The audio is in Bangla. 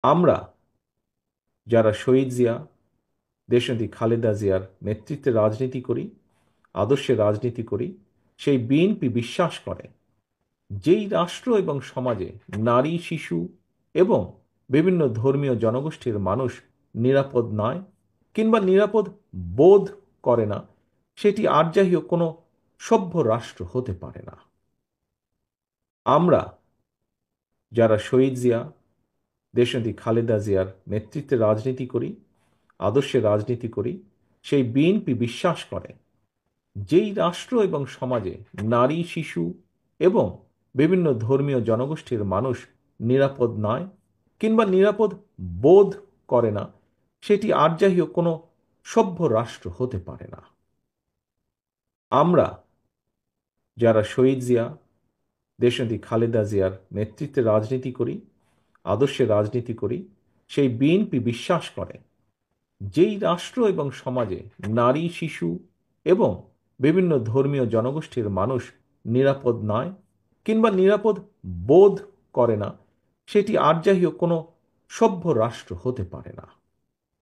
আমরা যারা শহীদ জিয়া, দেশনেত্রী খালেদা জিয়ার নেতৃত্বে রাজনীতি করি, আদর্শে রাজনীতি করি, সেই বিএনপি বিশ্বাস করে যেই রাষ্ট্র এবং সমাজে নারী, শিশু এবং বিভিন্ন ধর্মীয় জনগোষ্ঠীর মানুষ নিরাপদ নয় কিংবা নিরাপদ বোধ করে না, সেটি আর যাই হোক কোনো সভ্য রাষ্ট্র হতে পারে না। আমরা যারা শহীদ জিয়া, দেশনেত্রী খালেদা জিয়ার নেতৃত্বে রাজনীতি করি, আদর্শে রাজনীতি করি, সেই বিএনপি বিশ্বাস করে যেই রাষ্ট্র এবং সমাজে নারী, শিশু এবং বিভিন্ন ধর্মীয় জনগোষ্ঠীর মানুষ নিরাপদ নয় কিংবা নিরাপদ বোধ করে না, সেটি আর যাই হোক কোনো সভ্য রাষ্ট্র হতে পারে না। আমরা যারা শহীদ জিয়া, দেশনেত্রী খালেদা জিয়ার নেতৃত্বে রাজনীতি করি, আদর্শে রাজনীতি করি, সেই বিএনপি বিশ্বাস করে যেই রাষ্ট্র এবং সমাজে নারী, শিশু এবং বিভিন্ন ধর্মীয় জনগোষ্ঠীর মানুষ নিরাপদ নয় কিংবা নিরাপদ বোধ করে না, সেটি আর যাই হোক কোনো সভ্য রাষ্ট্র হতে পারে না।